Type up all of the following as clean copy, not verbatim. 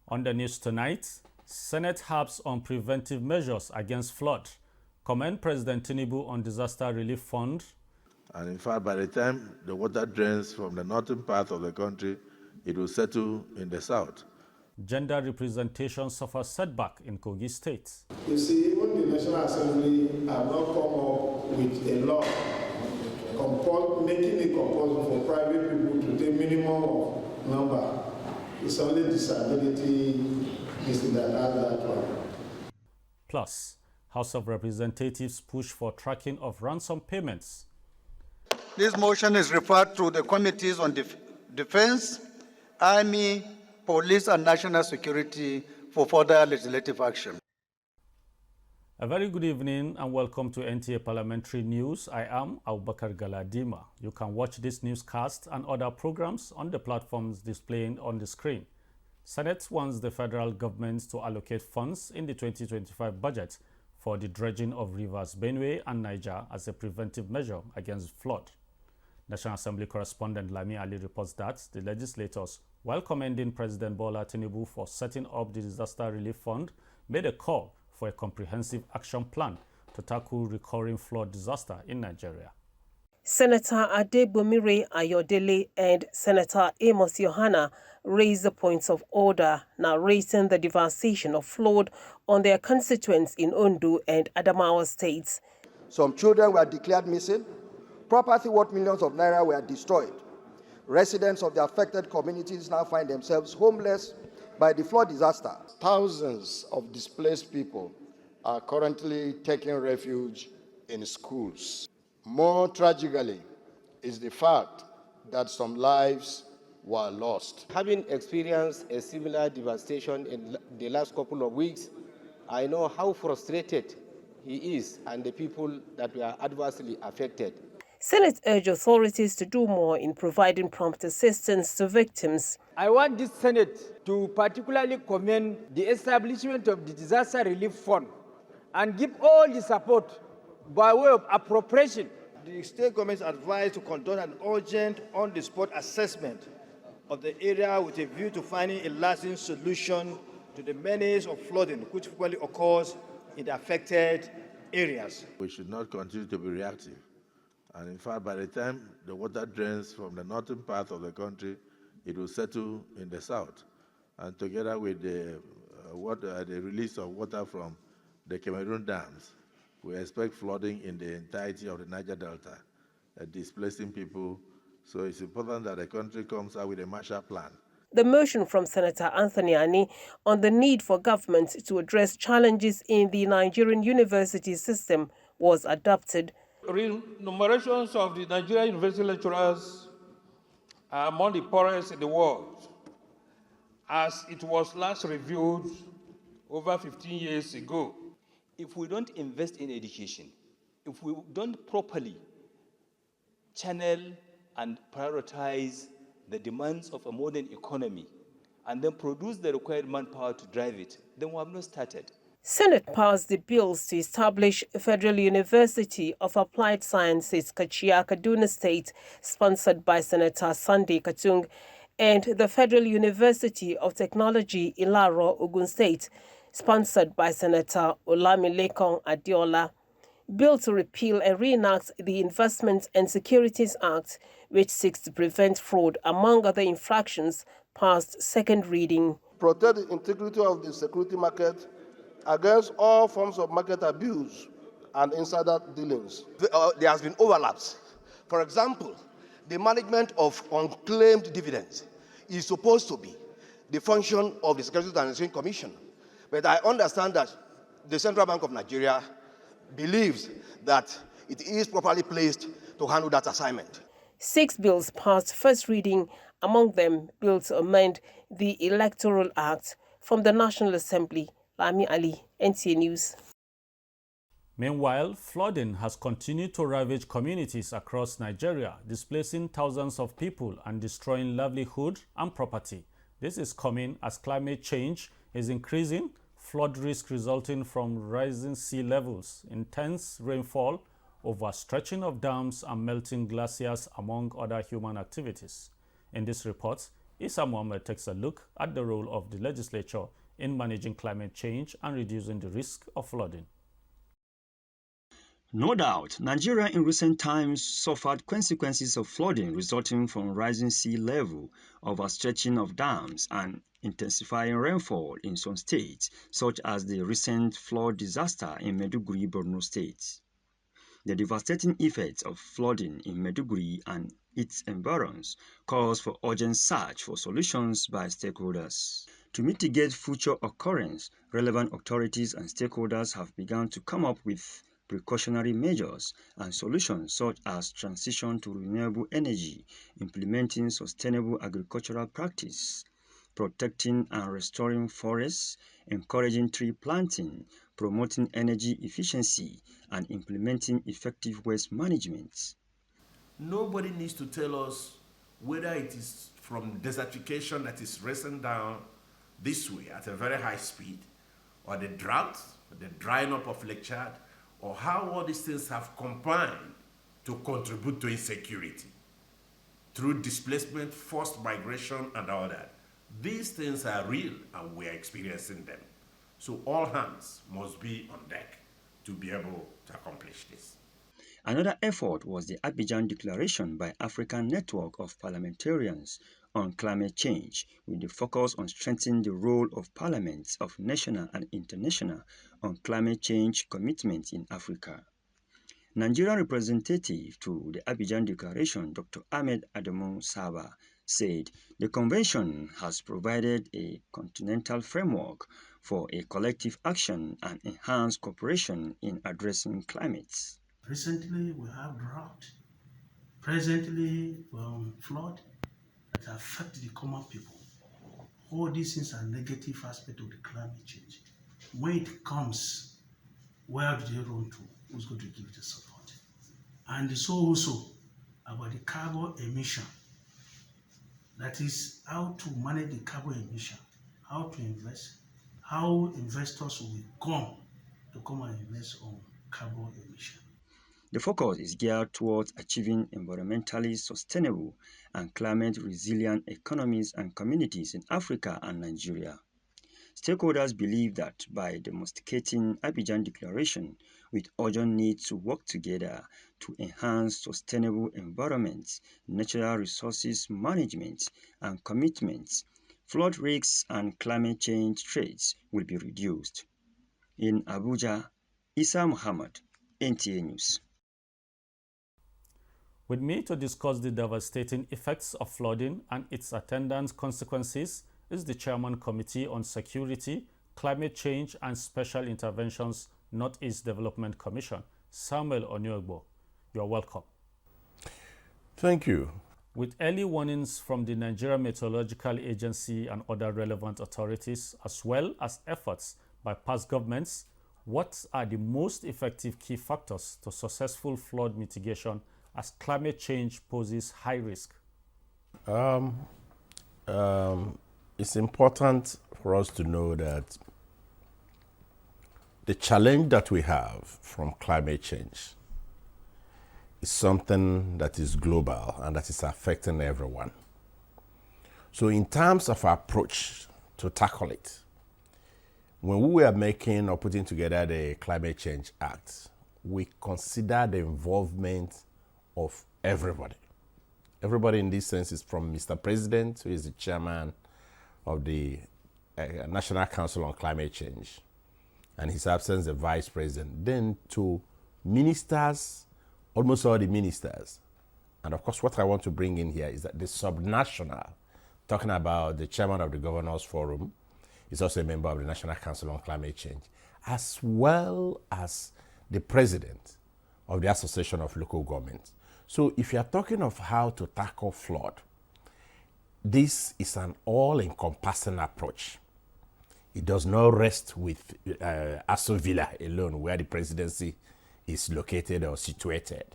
On the news tonight, Senate harps on preventive measures against flood. Commend President Tinubu on disaster relief fund. And in fact, by the time the water drains from the northern part of the country, it will settle in the south. Gender representation suffers setback in Kogi State. You see, even the National Assembly have not come up with a law making it compulsory for private people to take minimum of number. It's only disability that has that one. Plus, House of Representatives push for tracking of ransom payments. This motion is referred to the Committees on Defense, Army, Police and National Security for further legislative action. A very good evening and welcome to NTA Parliamentary News. I am Abubakar Galadima. You can watch this newscast and other programs on the platforms displayed on the screen. Senate wants the federal government to allocate funds in the 2025 budget for the dredging of rivers Benue and Niger as a preventive measure against flood. National Assembly correspondent Lami Ali reports that the legislators, while commending President Bola Tinubu for setting up the Disaster Relief Fund, made a call for a comprehensive action plan to tackle recurring flood disaster in Nigeria. Senator Adebomire Ayodele and Senator Amos Yohana raised the points of order, narrating the devastation of flood on their constituents in Ondo and Adamawa states. Some children were declared missing. Property worth millions of naira were destroyed. Residents of the affected communities now find themselves homeless by the flood disaster. Thousands of displaced people are currently taking refuge in schools. More tragically is the fact that some lives were lost. Having experienced a similar devastation in the last couple of weeks, I know how frustrated he is and the people that were adversely affected. Senate urged authorities to do more in providing prompt assistance to victims. I want this Senate to particularly commend the establishment of the Disaster Relief Fund and give all the support by way of appropriation. The state government is advised to conduct an urgent, on-the-spot assessment of the area with a view to finding a lasting solution to the menace of flooding which frequently occurs in the affected areas. We should not continue to be reactive. And in fact, by the time the water drains from the northern part of the country, it will settle in the south. And together with the release of water from the Cameroon dams, we expect flooding in the entirety of the Niger Delta, displacing people. So it's important that the country comes out with a Marshall Plan. The motion from Senator Anthony Ani on the need for government to address challenges in the Nigerian university system was adopted. Remunerations of the Nigerian university lecturers are among the poorest in the world, as it was last reviewed over 15 years ago. If we don't invest in education, if we don't properly channel and prioritize the demands of a modern economy and then produce the required manpower to drive it, then we have not started. Senate passed the bills to establish Federal University of Applied Sciences, Kachia, Kaduna State, sponsored by Senator Sunday Katung, and the Federal University of Technology, Ilaro, Ogun State, sponsored by Senator Olamilekong Adiola. Bill to repeal and reenact the Investment and Securities Act, which seeks to prevent fraud, among other infractions, passed second reading. Protect the integrity of the security market against all forms of market abuse and insider dealings. There has been overlaps. For example, the management of unclaimed dividends is supposed to be the function of the Securities and Exchange Commission. But I understand that the Central Bank of Nigeria believes that it is properly placed to handle that assignment. 6 bills passed first reading, among them bill to amend the Electoral Act. From the National Assembly, Lami Ali, NTA News. Meanwhile, flooding has continued to ravage communities across Nigeria, displacing thousands of people and destroying livelihood and property. This is coming as climate change is increasing, flood risk resulting from rising sea levels, intense rainfall, overstretching of dams and melting glaciers, among other human activities. In this report, Issa Mohammed takes a look at the role of the legislature in managing climate change and reducing the risk of flooding. No doubt, Nigeria in recent times suffered consequences of flooding resulting from rising sea level, overstretching of dams, and intensifying rainfall in some states, such as the recent flood disaster in Maiduguri, Borno State. The devastating effects of flooding in Maiduguri and its environs calls for urgent search for solutions by stakeholders. To mitigate future occurrence, relevant authorities and stakeholders have begun to come up with precautionary measures and solutions such as transition to renewable energy, implementing sustainable agricultural practice, protecting and restoring forests, encouraging tree planting, promoting energy efficiency, and implementing effective waste management. Nobody needs to tell us whether it is from desertification that is racing down this way at a very high speed, or the drought, the drying up of Lake Chad, or how all these things have combined to contribute to insecurity through displacement, forced migration, and all that. These things are real and we are experiencing them. So all hands must be on deck to be able to accomplish this. Another effort was the Abuja Declaration by African Network of Parliamentarians on climate change, with the focus on strengthening the role of parliaments of national and international on climate change commitments in Africa. Nigerian representative to the Abidjan Declaration, Dr. Ahmed Adamu Saba, said the convention has provided a continental framework for a collective action and enhanced cooperation in addressing climates. Recently, we have drought. Presently, flood that affect the common people. All these things are negative aspects of the climate change. When it comes, where do they run to? Who's going to give the support? And so also about the carbon emission. That is how to manage the carbon emission, how to invest, how investors will come and invest on carbon emission. The focus is geared towards achieving environmentally sustainable and climate-resilient economies and communities in Africa and Nigeria. Stakeholders believe that by domesticating Abidjan Declaration with urgent need to work together to enhance sustainable environments, natural resources management, and commitments, flood risks and climate change threats will be reduced. In Abuja, Issa Muhammad, NTA News. With me to discuss the devastating effects of flooding and its attendant consequences is the Chairman Committee on Security, Climate Change and Special Interventions Northeast Development Commission, Samuel Onyogbo. You are welcome. Thank you. With early warnings from the Nigerian Meteorological Agency and other relevant authorities, as well as efforts by past governments, what are the most effective key factors to successful flood mitigation as climate change poses high risk? It's important for us to know that the challenge that we have from climate change is something that is global and that is affecting everyone. So in terms of our approach to tackle it, when we were making or putting together the Climate Change Act, we considered the involvement of everybody. Everybody in this sense is from Mr. President, who is the chairman of the National Council on Climate Change, and his absence, the vice president, then to ministers, almost all the ministers. And of course, what I want to bring in here is that the subnational, talking about the chairman of the Governors Forum, is also a member of the National Council on Climate Change, as well as the president of the Association of Local Governments. So if you are talking of how to tackle flood, this is an all-encompassing approach. It does not rest with Aso Villa alone, where the presidency is located or situated.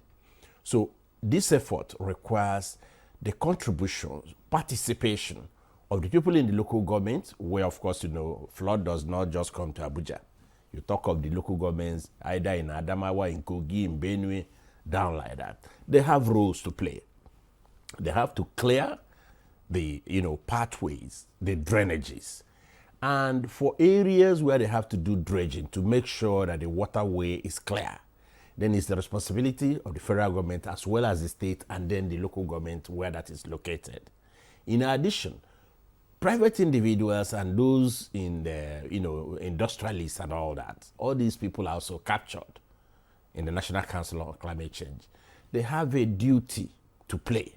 So this effort requires the contribution, participation of the people in the local government, where, of course, flood does not just come to Abuja. You talk of the local governments, either in Adamawa, in Kogi, in Benue, down like that. They have roles to play. They have to clear the pathways, the drainages. And for areas where they have to do dredging to make sure that the waterway is clear, then it's the responsibility of the federal government as well as the state and then the local government where that is located. In addition, private individuals and those in the, industrialists and all that, all these people are also captured in the National Council on Climate Change. They have a duty to play,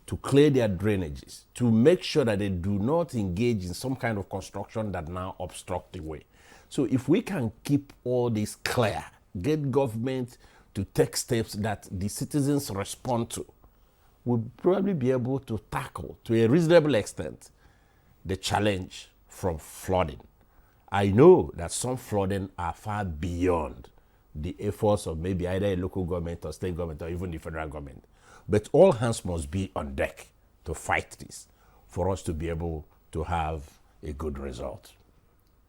to clear their drainages, to make sure that they do not engage in some kind of construction that now obstruct the way. So if we can keep all this clear, get government to take steps that the citizens respond to, we'll probably be able to tackle, to a reasonable extent, the challenge from flooding. I know that some flooding are far beyond the efforts of maybe either a local government or state government or even the federal government. But all hands must be on deck to fight this for us to be able to have a good result.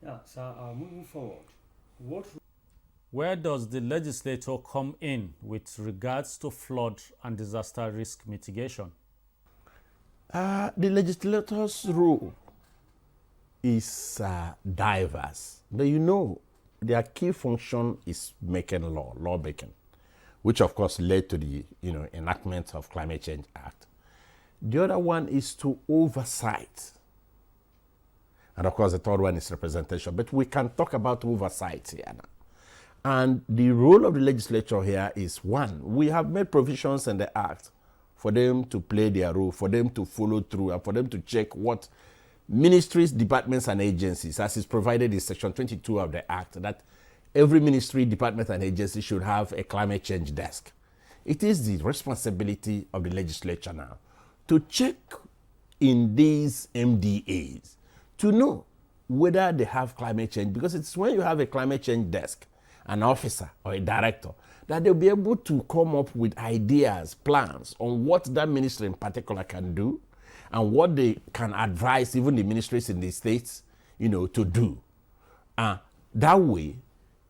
Yeah, so moving forward, where does the legislature come in with regards to flood and disaster risk mitigation? The legislator's role is diverse. But their key function is making lawmaking, which of course led to the enactment of Climate Change Act. The other one is to oversight. And of course the third one is representation. But we can talk about oversight here now. And the role of the legislature here is one, we have made provisions in the Act for them to play their role, for them to follow through, and for them to check what ministries, departments, and agencies, as is provided in Section 22 of the Act, that every ministry, department, and agency should have a climate change desk. It is the responsibility of the legislature now to check in these MDAs to know whether they have climate change, because it's when you have a climate change desk, an officer or a director, that they'll be able to come up with ideas, plans on what that ministry in particular can do and what they can advise even the ministries in the states, to do. That way,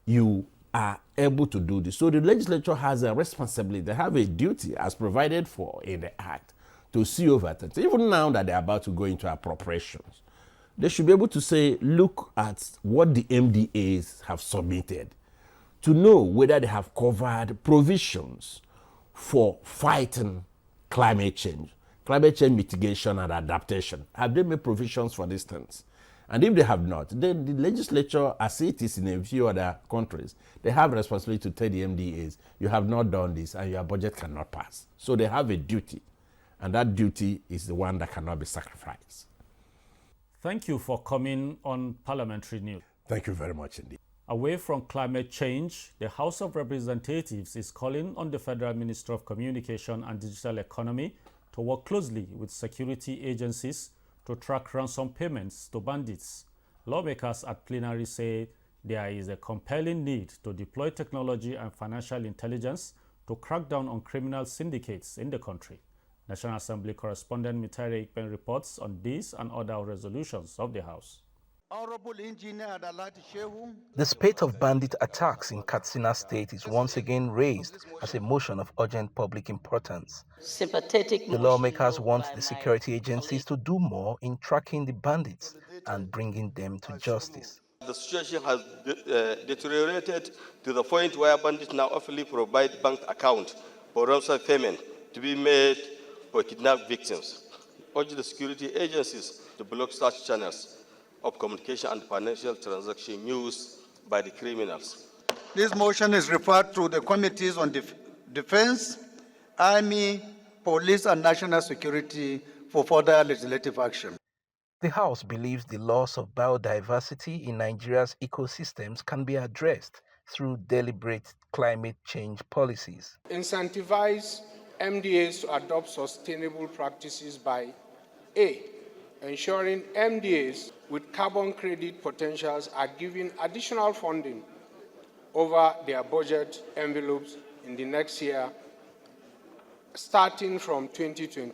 you are able to do this. So the legislature has a responsibility, they have a duty as provided for in the Act to see over things. Even now that they're about to go into appropriations, they should be able to say, look at what the MDAs have submitted to know whether they have covered provisions for fighting climate change mitigation and adaptation. Have they made provisions for these things? And if they have not, then the legislature, as it is in a few other countries, they have a responsibility to tell the MDAs, you have not done this and your budget cannot pass. So they have a duty, and that duty is the one that cannot be sacrificed. Thank you for coming on Parliamentary News. Thank you very much indeed. Away from climate change, the House of Representatives is calling on the Federal Minister of Communication and Digital Economy to work closely with security agencies to track ransom payments to bandits. Lawmakers at plenary say there is a compelling need to deploy technology and financial intelligence to crack down on criminal syndicates in the country. National Assembly correspondent Mitari Ikpen reports on these and other resolutions of the House. The spate of bandit attacks in Katsina State is once again raised as a motion of urgent public importance. The lawmakers want the security agencies to do more in tracking the bandits and bringing them to justice. The situation has deteriorated to the point where bandits now often provide bank account for ransom payment to be made for kidnapped victims. Urge the security agencies to block such channels of communication and financial transaction used by the criminals. This motion is referred to the Committees on Defense, Army, Police, and National Security for further legislative action. The House believes the loss of biodiversity in Nigeria's ecosystems can be addressed through deliberate climate change policies. Incentivize MDAs to adopt sustainable practices by A, ensuring MDAs with carbon credit potentials are given additional funding over their budget envelopes in the next year, starting from 2020.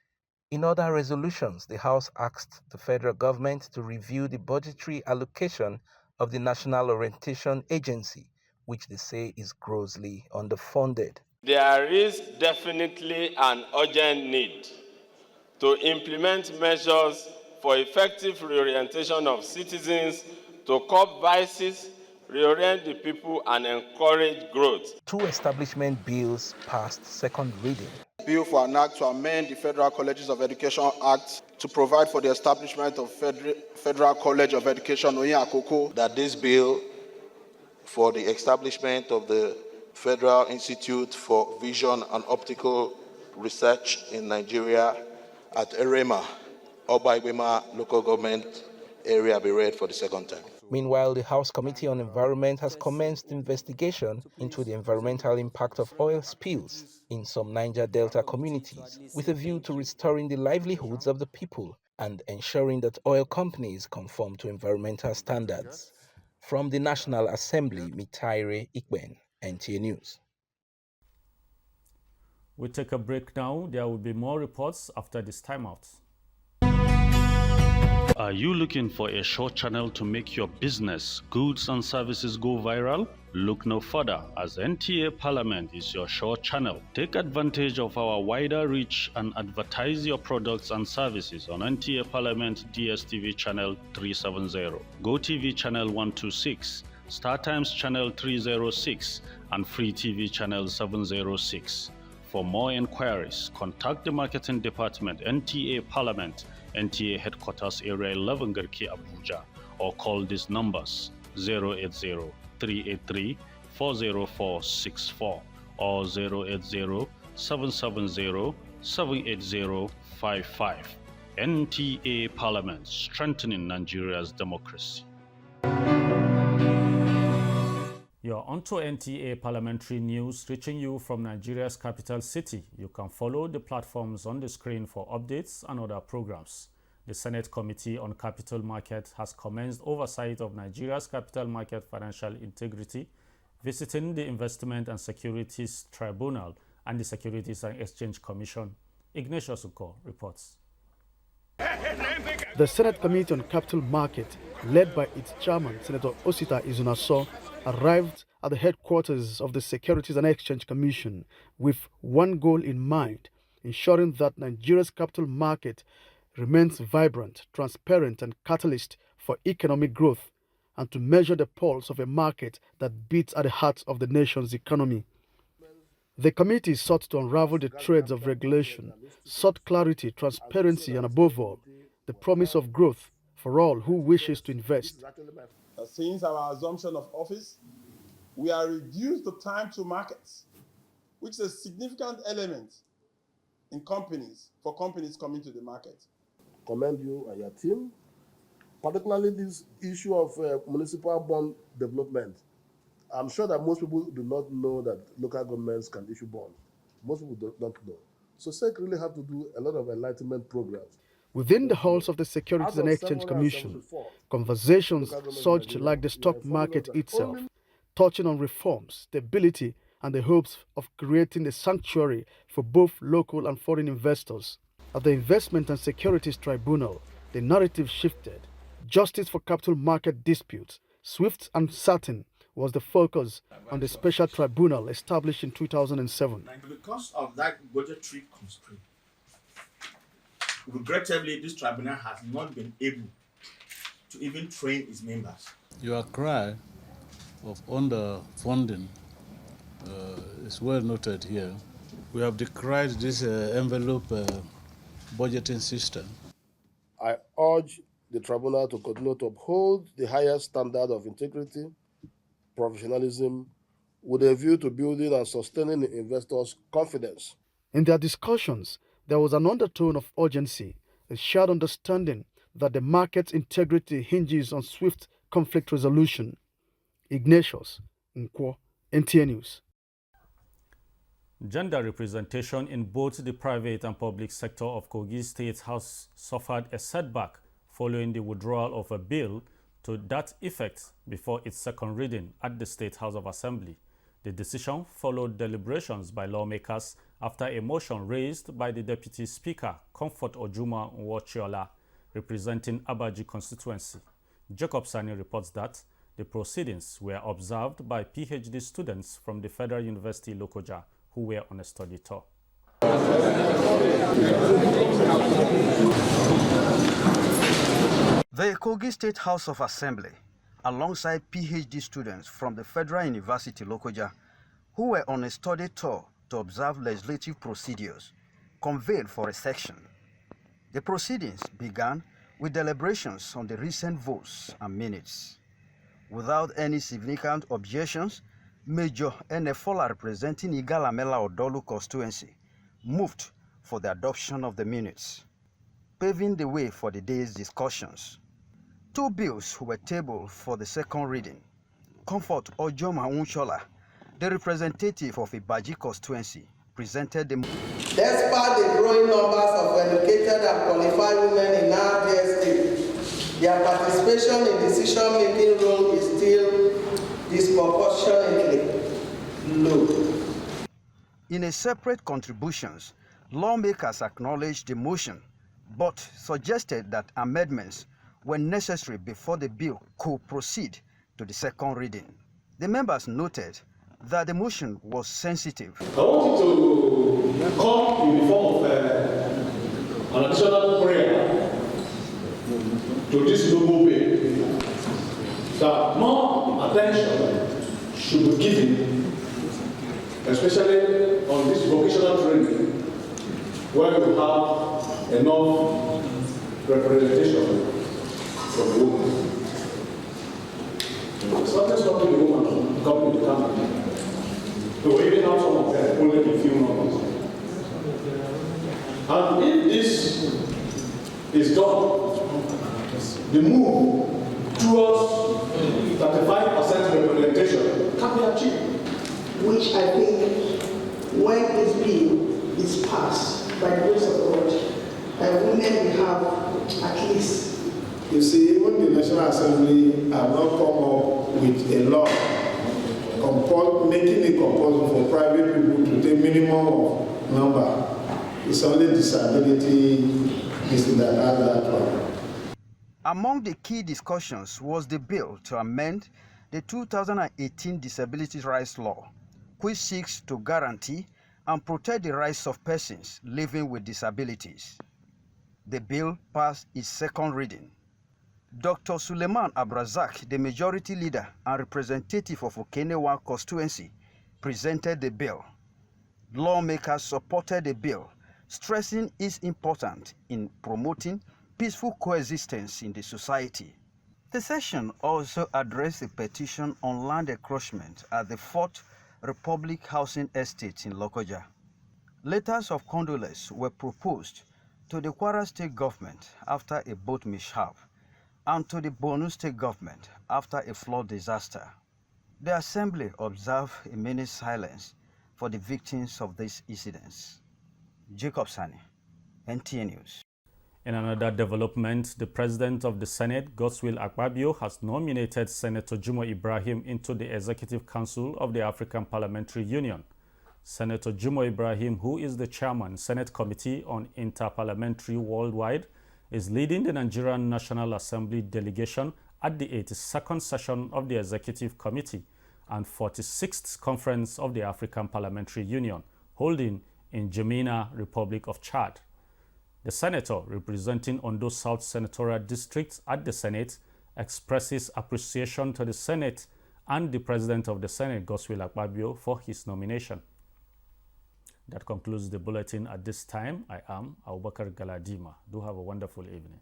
In other resolutions, the House asked the federal government to review the budgetary allocation of the National Orientation Agency, which they say is grossly underfunded. There is definitely an urgent need to implement measures for effective reorientation of citizens to curb vices, reorient the people, and encourage growth. 2 establishment bills passed second reading. Bill for an act to amend the Federal Colleges of Education Act to provide for the establishment of Federal College of Education, Oyin Akoko. That this bill for the establishment of the Federal Institute for Vision and Optical Research in Nigeria at Erema, Oba Igbema local government area be read for the second time. Meanwhile, the House Committee on Environment has commenced investigation into the environmental impact of oil spills in some Niger Delta communities, with a view to restoring the livelihoods of the people and ensuring that oil companies conform to environmental standards. From the National Assembly, Mitaire Ikben, NTA News. We take a break now. There will be more reports after this timeout. Are you looking for a short channel to make your business, goods and services go viral? Look no further, as NTA Parliament is your short channel. Take advantage of our wider reach and advertise your products and services on NTA Parliament DSTV channel 370, GoTV channel 126, StarTimes channel 306, and Free TV channel 706. For more inquiries, contact the Marketing Department, NTA Parliament, NTA Headquarters Area 11 Garki Abuja, or call these numbers 080-383-40464 or 080-770-78055. NTA Parliament, strengthening Nigeria's democracy. You're onto NTA Parliamentary News, reaching you from Nigeria's capital city. You can follow the platforms on the screen for updates and other programs. The Senate Committee on Capital Market has commenced oversight of Nigeria's capital market financial integrity, visiting the Investment and Securities Tribunal and the Securities and Exchange Commission. Ignatius Uko reports. The Senate Committee on Capital Market, led by its chairman, Senator Osita Izunaso, arrived at the headquarters of the Securities and Exchange Commission with one goal in mind: ensuring that Nigeria's capital market remains vibrant, transparent, and catalyst for economic growth, and to measure the pulse of a market that beats at the heart of the nation's economy. The committee sought to unravel the threads of regulation, sought clarity, transparency, and above all, the promise of growth for all who wishes to invest. Since our assumption of office, we have reduced the time to markets, which is a significant element in companies coming to the market. Commend you and your team, particularly this issue of municipal bond development. I'm sure that most people do not know that local governments can issue bonds. Most people don't know. So SEC really have to do a lot of enlightenment programs. Within the halls of the Securities and Exchange Commission, conversations such like the stock market itself, touching on reforms, stability, and the hopes of creating a sanctuary for both local and foreign investors. At the Investment and Securities Tribunal, the narrative shifted. Justice for capital market disputes, swift and certain, was the focus on the special tribunal established in 2007. Because of that budgetary constraint, regrettably, this tribunal has not been able to even train its members. Your cry of underfunding is well noted here. We have decried this envelope budgeting system. I urge the tribunal to continue to uphold the highest standard of integrity, professionalism, with a view to building and sustaining the investors' confidence. In their discussions, there was an undertone of urgency, a shared understanding that the market's integrity hinges on swift conflict resolution. Ignatius Nkwo, NTA News. Gender representation in both the private and public sector of Kogi State has suffered a setback following the withdrawal of a bill to that effect before its second reading at the State House of Assembly. The decision followed deliberations by lawmakers after a motion raised by the Deputy Speaker, Comfort Ojuma Nwochiola, representing Abaji constituency. Jacob Sani reports that the proceedings were observed by PhD students from the Federal University Lokoja who were on a study tour. The Kogi State House of Assembly, alongside PhD students from the Federal University Lokoja, who were on a study tour to observe legislative procedures, convened for a section. The proceedings began with deliberations on the recent votes and minutes. Without any significant objections, Major Enefola, representing Igalamela Odolu constituency, moved for the adoption of the minutes, paving the way for the day's discussions. Two bills were tabled for the second reading. Comfort Ojoma Unshola, the representative of Ibaji constituency, presented the... Despite the growing numbers of educated and qualified women in our dear state, their participation in decision-making role is still disproportionately low. In a separate contributions, lawmakers acknowledged the motion, but suggested that amendments were necessary before the bill could proceed to the second reading. The members noted that the motion was sensitive. I want you to come in the form of an additional prayer to this noble bill that more attention should be given, especially on this vocational training, where you have enough representation from the women. It's not just stopping the woman to come to the company. So even have some of them, only a few numbers. And if this is done, the move towards 35% representation can be achieved. Which I think, when this bill is passed by the grace of God, women will have at least. You see, even the National Assembly have not come up with a law making it compulsory for private people to take minimum of number. It's only disability that has that one. Among the key discussions was the bill to amend the 2018 Disability Rights Law, which seeks to guarantee and protect the rights of persons living with disabilities. The bill passed its second reading. Dr. Suleiman Abrazak, the majority leader and representative of Okenewa constituency, presented the bill. Lawmakers supported the bill, stressing its importance in promoting peaceful coexistence in the society. The session also addressed a petition on land encroachment at the 4th Republic Housing Estate in Lokoja. Letters of condolence were proposed to the Kwara State government after a boat mishap and to the Borno State government after a flood disaster. The Assembly observed a minute's silence for the victims of these incidents. Jacob Sani, NTA News. In another development, the President of the Senate, Godswill Akpabio, has nominated Senator Jumo Ibrahim into the Executive Council of the African Parliamentary Union. Senator Jumo Ibrahim, who is the Chairman, Senate Committee on Interparliamentary Worldwide, is leading the Nigerian National Assembly delegation at the 82nd session of the Executive Committee and 46th Conference of the African Parliamentary Union, holding in N'Djamena, Republic of Chad. The senator representing Ondo South Senatorial District at the Senate expresses appreciation to the Senate and the President of the Senate, Godswill Akpabio, for his nomination. That concludes the bulletin at this time. I am Abubakar Galadima. Do have a wonderful evening.